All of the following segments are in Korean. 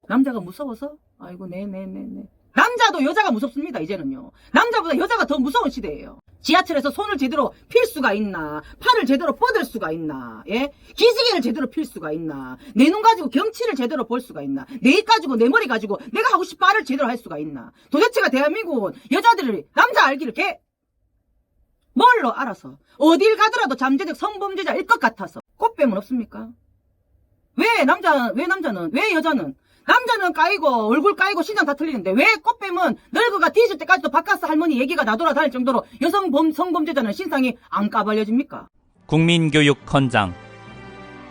남자가 무서워서? 아이고, 네네네네. 남자도 여자가 무섭습니다, 이제는요. 남자보다 여자가 더 무서운 시대예요. 지하철에서 손을 제대로 필 수가 있나? 팔을 제대로 뻗을 수가 있나? 예? 기지개를 제대로 필 수가 있나? 내 눈 가지고 경치를 제대로 볼 수가 있나? 내 입 가지고 내 머리 가지고 내가 하고 싶은 말을 제대로 할 수가 있나? 도대체가 대한민국은 여자들이 남자 알기를 뭘로 알아서 어딜 가더라도 잠재적 성범죄자일 것 같아서 꽃뱀은 없습니까? 왜 남자는 왜 여자는 남자는 까이고 얼굴 까이고 신장 다 틀리는데 왜 꽃뱀은 늙어가 뒤질 때까지도 바카스 할머니 얘기가 나돌아다닐 정도로 성범죄자는 신상이 안 까발려집니까? 국민교육 헌장.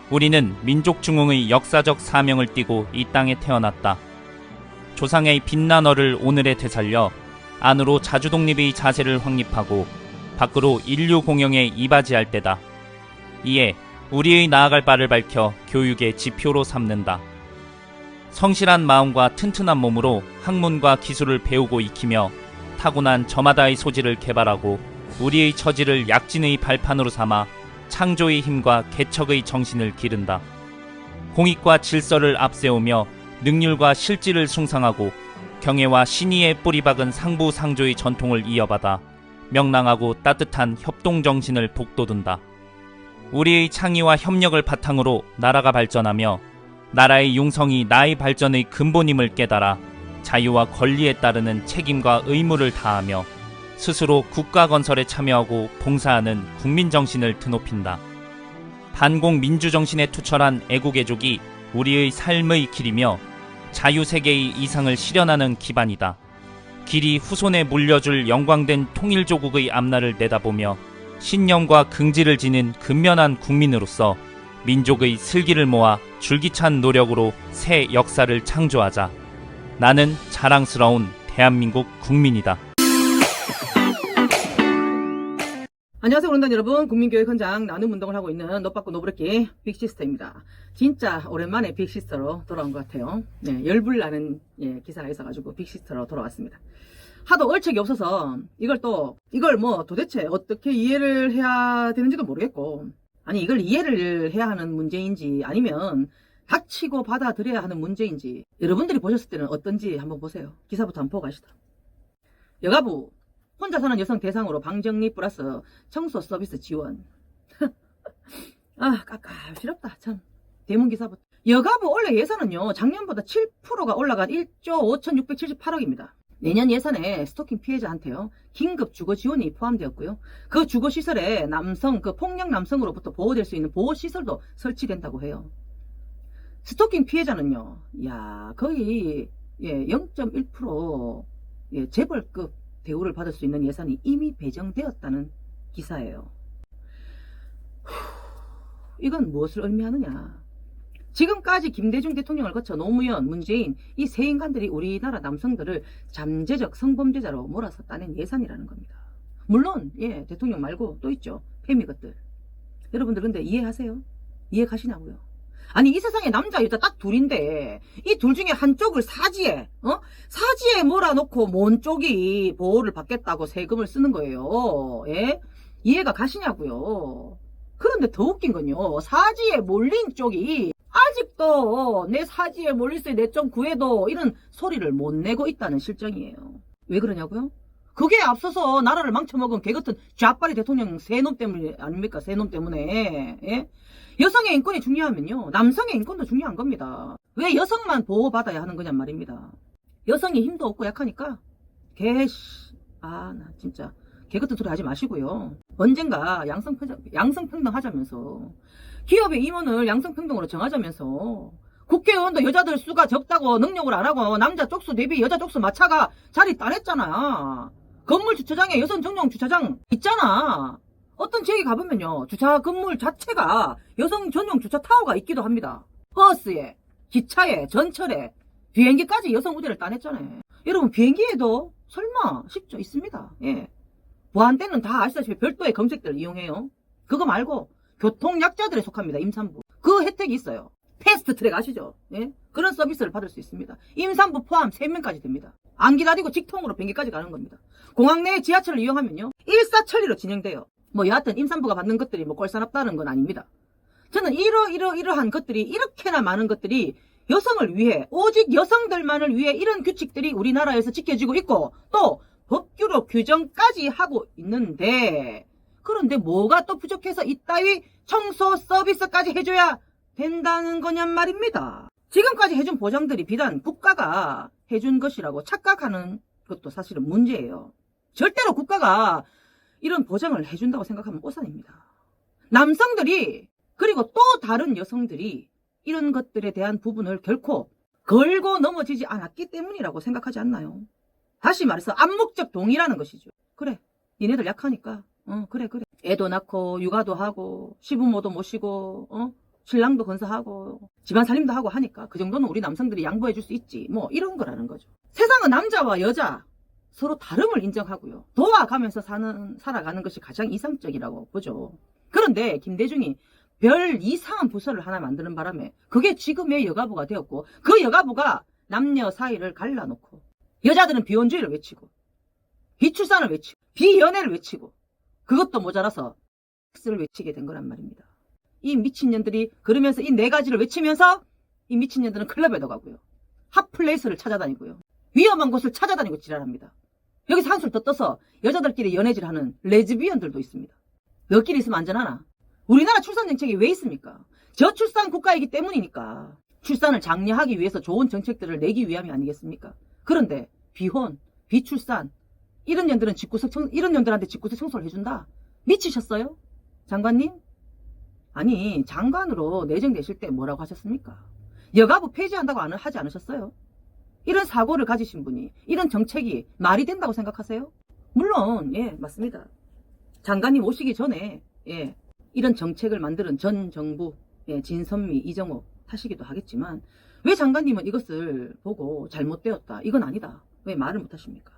우리는 민족중흥의 역사적 사명을 띠고 이 땅에 태어났다. 조상의 빛난 어를 오늘에 되살려 안으로 자주독립의 자세를 확립하고 밖으로 인류 공영에 이바지할 때다. 이에 우리의 나아갈 바를 밝혀 교육의 지표로 삼는다. 성실한 마음과 튼튼한 몸으로 학문과 기술을 배우고 익히며 타고난 저마다의 소질을 개발하고 우리의 처지를 약진의 발판으로 삼아 창조의 힘과 개척의 정신을 기른다. 공익과 질서를 앞세우며 능률과 실질을 숭상하고 경애와 신의의 뿌리박은 상부상조의 전통을 이어받아 명랑하고 따뜻한 협동정신을 북돋운다. 우리의 창의와 협력을 바탕으로 나라가 발전하며 나라의 융성이 나의 발전의 근본임을 깨달아 자유와 권리에 따르는 책임과 의무를 다하며 스스로 국가 건설에 참여하고 봉사하는 국민정신을 드높인다. 반공민주정신에 투철한 애국애족이 우리의 삶의 길이며 자유세계의 이상을 실현하는 기반이다. 길이 후손에 물려줄 영광된 통일조국의 앞날을 내다보며 신념과 긍지를 지닌 근면한 국민으로서 민족의 슬기를 모아 줄기찬 노력으로 새 역사를 창조하자. 나는 자랑스러운 대한민국 국민이다. 안녕하세요, 오른단 여러분. 국민교육 현장 나눔 운동을 하고 있는 노빠꾸 노브레끼 빅시스터입니다. 진짜 오랜만에 빅시스터로 돌아온 것 같아요. 네, 열불나는 기사가 있어가지고 빅시스터로 돌아왔습니다. 하도 얼척이 없어서 이걸 뭐 도대체 어떻게 이해를 해야 되는지도 모르겠고, 아니 이걸 이해를 해야 하는 문제인지 아니면 닥치고 받아들여야 하는 문제인지 여러분들이 보셨을 때는 어떤지 한번 보세요. 기사부터 한번 보고 가시죠. 여가부 혼자 사는 여성 대상으로 방정리 플러스 청소 서비스 지원. 아, 깝깝스럽다 참. 대문 기사부터. 여가부 원래 예산은요 작년보다 7%가 올라간 1조 5,678억입니다. 내년 예산에 스토킹 피해자한테요 긴급 주거 지원이 포함되었고요. 그 주거 시설에 폭력 남성으로부터 보호될 수 있는 보호 시설도 설치된다고 해요. 스토킹 피해자는요, 거의 0.1% 재벌급 대우를 받을 수 있는 예산이 이미 배정되었다는 기사예요. 이건 무엇을 의미하느냐? 지금까지 김대중 대통령을 거쳐 노무현, 문재인 이 세 인간들이 우리나라 남성들을 잠재적 성범죄자로 몰아서 따낸 예산이라는 겁니다. 물론 대통령 말고 또 있죠. 패미 것들. 여러분들 근데 이해하세요? 이해 가시냐고요? 아니 이 세상에 남자 여자 딱 둘인데 이 둘 중에 한쪽을 사지에 몰아놓고 뭔 쪽이 보호를 받겠다고 세금을 쓰는 거예요. 이해가 가시냐고요? 그런데 더 웃긴 건요, 사지에 몰린 쪽이 아직도 내 사지에 몰릴수록 내 좀 구해도 이런 소리를 못 내고 있다는 실정이에요. 왜 그러냐고요? 그게 앞서서 나라를 망쳐먹은 개같은 좌빨이 대통령 새놈 때문에 아닙니까? 새놈 때문에. 여성의 인권이 중요하면요 남성의 인권도 중요한 겁니다. 왜 여성만 보호받아야 하는 거냔 말입니다. 여성이 힘도 없고 약하니까 나 진짜 개같은 소리 하지 마시고요. 언젠가 양성평등 하자면서 기업의 임원을 양성평등으로 정하자면서 국회의원도 여자들 수가 적다고 능력을 안 하고 남자 쪽수 대비 여자 쪽수 맞춰가 자리 따냈잖아. 건물 주차장에 여성 전용 주차장 있잖아. 어떤 지역에 가보면요 주차 건물 자체가 여성 전용 주차 타워가 있기도 합니다. 버스에, 기차에, 전철에, 비행기까지 여성 우대를 따냈잖아요. 여러분 비행기에도 설마 쉽죠? 있습니다. 보안대는 다 아시다시피 별도의 검색대를 이용해요. 그거 말고 교통약자들에 속합니다. 임산부. 그 혜택이 있어요. 패스트트랙 아시죠? 그런 서비스를 받을 수 있습니다. 임산부 포함 3명까지 됩니다. 안 기다리고 직통으로 비행기까지 가는 겁니다. 공항 내 지하철을 이용하면요 일사천리로 진행돼요. 뭐 여하튼 임산부가 받는 것들이 뭐 꼴사납다는 건 아닙니다. 저는 이러한 것들이 이렇게나 많은 것들이 여성을 위해, 오직 여성들만을 위해 이런 규칙들이 우리나라에서 지켜지고 있고 또 법규로 규정까지 하고 있는데, 그런데 뭐가 또 부족해서 이따위 청소 서비스까지 해줘야 된다는 거냔 말입니다. 지금까지 해준 보장들이 비단 국가가 해준 것이라고 착각하는 것도 사실은 문제예요. 절대로 국가가 이런 보장을 해준다고 생각하면 오산입니다. 남성들이, 그리고 또 다른 여성들이 이런 것들에 대한 부분을 결코 걸고 넘어지지 않았기 때문이라고 생각하지 않나요? 다시 말해서 암묵적 동의라는 것이죠. 그래, 니네들 약하니까 그래 애도 낳고 육아도 하고 시부모도 모시고 신랑도 건사하고 집안 살림도 하고 하니까 그 정도는 우리 남성들이 양보해 줄 수 있지, 뭐 이런 거라는 거죠. 세상은 남자와 여자 서로 다름을 인정하고요, 도와가면서 살아가는 것이 가장 이상적이라고 보죠. 그런데 김대중이 별 이상한 부서를 하나 만드는 바람에 그게 지금의 여가부가 되었고, 그 여가부가 남녀 사이를 갈라놓고 여자들은 비혼주의를 외치고 비출산을 외치고 비연애를 외치고 그것도 모자라서 섹스를 외치게 된 거란 말입니다. 이 미친년들이 그러면서 이 네 가지를 외치면서 이 미친년들은 클럽에도 가고요, 핫플레이스를 찾아다니고요, 위험한 곳을 찾아다니고 지랄합니다. 여기서 한술 더 떠서 여자들끼리 연애질하는 레즈비언들도 있습니다. 너끼리 있으면 안전하나? 우리나라 출산 정책이 왜 있습니까? 저출산 국가이기 때문이니까. 출산을 장려하기 위해서 좋은 정책들을 내기 위함이 아니겠습니까? 그런데 비혼, 비출산 이런 년들한테 집구석 청소를 해준다? 미치셨어요? 장관님? 아니, 장관으로 내정되실 때 뭐라고 하셨습니까? 여가부 폐지한다고 하지 않으셨어요? 이런 사고를 가지신 분이 이런 정책이 말이 된다고 생각하세요? 물론 예, 맞습니다. 장관님 오시기 전에 이런 정책을 만드는 전 정부 진선미, 이정호 하시기도 하겠지만, 왜 장관님은 이것을 보고 잘못되었다, 이건 아니다, 왜 말을 못하십니까?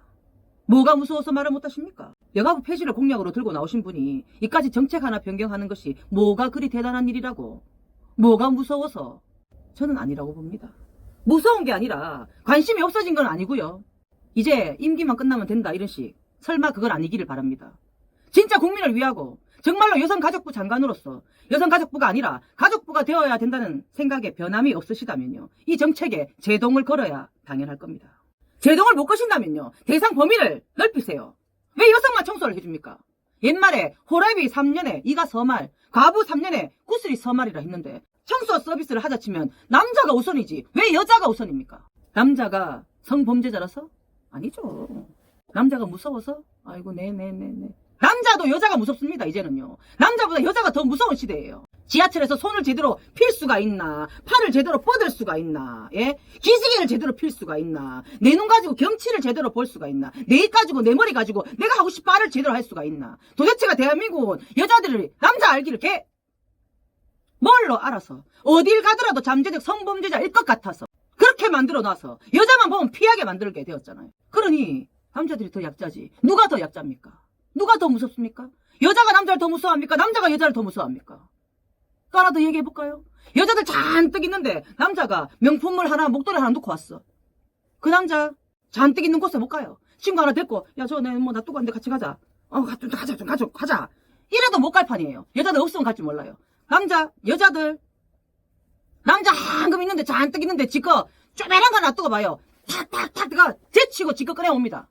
뭐가 무서워서 말을 못하십니까? 여가부 폐지를 공약으로 들고 나오신 분이 이까지 정책 하나 변경하는 것이 뭐가 그리 대단한 일이라고, 뭐가 무서워서? 저는 아니라고 봅니다. 무서운 게 아니라 관심이 없어진 건 아니고요, 이제 임기만 끝나면 된다 이런 식, 설마 그건 아니기를 바랍니다. 진짜 국민을 위하고 정말로 여성가족부 장관으로서 여성가족부가 아니라 가족부가 되어야 된다는 생각에 변함이 없으시다면요, 이 정책에 제동을 걸어야 당연할 겁니다. 제동을 못 거신다면요, 대상 범위를 넓히세요. 왜 여성만 청소를 해줍니까? 옛말에 호라비 3년에 이가 서말, 과부 3년에 구슬이 서말이라 했는데, 청소 서비스를 하자 치면 남자가 우선이지 왜 여자가 우선입니까? 남자가 성범죄자라서? 아니죠. 남자가 무서워서? 아이고 네네네네. 남자도 여자가 무섭습니다. 이제는요, 남자보다 여자가 더 무서운 시대예요. 지하철에서 손을 제대로 필 수가 있나, 팔을 제대로 뻗을 수가 있나, 기지개를 제대로 필 수가 있나, 내 눈 가지고 경치를 제대로 볼 수가 있나, 내 입 가지고 내 머리 가지고 내가 하고 싶은 말을 제대로 할 수가 있나. 도대체가 대한민국은 여자들이 남자 알기를 뭘로 알아서 어딜 가더라도 잠재적 성범죄자일 것 같아서 그렇게 만들어 놔서 여자만 보면 피하게 만들게 되었잖아요. 그러니 남자들이 더 약자지. 누가 더 약자입니까? 누가 더 무섭습니까? 여자가 남자를 더 무서워합니까? 남자가 여자를 더 무서워합니까? 또 하나 더 얘기해볼까요? 여자들 잔뜩 있는데 남자가 명품물 하나, 목도리 하나 놓고 왔어. 그 남자 잔뜩 있는 곳에 못 가요. 친구 하나 데리고, 야, 저, 나 놔두고 왔는데 같이 가자. 가자. 이래도 못 갈 판이에요. 여자들 없으면 갈지 몰라요. 여자들, 남자 한금 있는데, 잔뜩 있는데, 지껏 쪼매란 거 놔두고 봐요. 탁, 제치고 지껏 꺼내옵니다.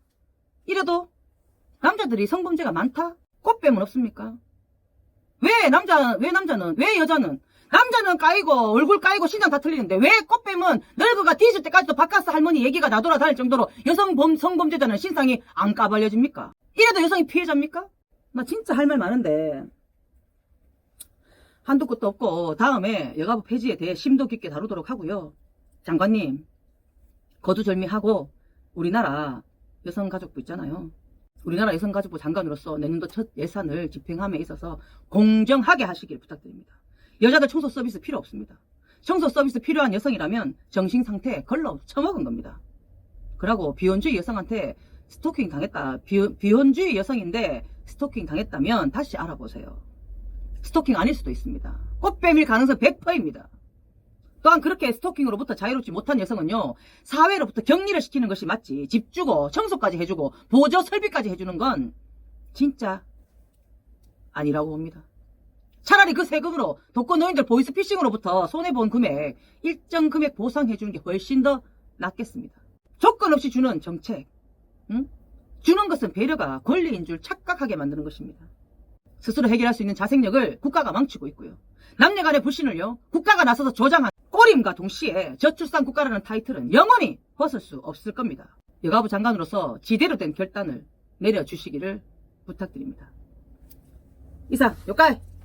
이래도 남자들이 성범죄가 많다? 꽃뱀은 없습니까? 왜 여자는 남자는 까이고 얼굴 까이고 신장 다 틀리는데 왜 꽃뱀은 늙어가 뒤질 때까지도 바카스 할머니 얘기가 나돌아 다닐 정도로 성범죄자는 신상이 안 까발려집니까? 이래도 여성이 피해자입니까? 나 진짜 할 말 많은데 한도 끝도 없고, 다음에 여가부 폐지에 대해 심도 깊게 다루도록 하고요. 장관님, 거두절미하고 우리나라 여성가족부 있잖아요. 우리나라 여성가족부 장관으로서 내년도 첫 예산을 집행함에 있어서 공정하게 하시길 부탁드립니다. 여자들 청소 서비스 필요 없습니다. 청소 서비스 필요한 여성이라면 정신상태 걸러 처먹은 겁니다. 그러고 비혼주의 여성한테 스토킹 당했다. 비혼주의 여성인데 스토킹 당했다면 다시 알아보세요. 스토킹 아닐 수도 있습니다. 꽃뱀일 가능성 100%입니다. 또한 그렇게 스토킹으로부터 자유롭지 못한 여성은요, 사회로부터 격리를 시키는 것이 맞지, 집 주고 청소까지 해주고 보조 설비까지 해주는 건 진짜 아니라고 봅니다. 차라리 그 세금으로 독거노인들 보이스피싱으로부터 손해본 금액 일정 금액 보상해주는 게 훨씬 더 낫겠습니다. 조건 없이 주는 정책, 주는 것은 배려가 권리인 줄 착각하게 만드는 것입니다. 스스로 해결할 수 있는 자생력을 국가가 망치고 있고요. 남녀 간의 불신을요, 국가가 나서서 조장한 꼬림과 동시에 저출산 국가라는 타이틀은 영원히 벗을 수 없을 겁니다. 여가부 장관으로서 지대로 된 결단을 내려주시기를 부탁드립니다. 이상, 요까이!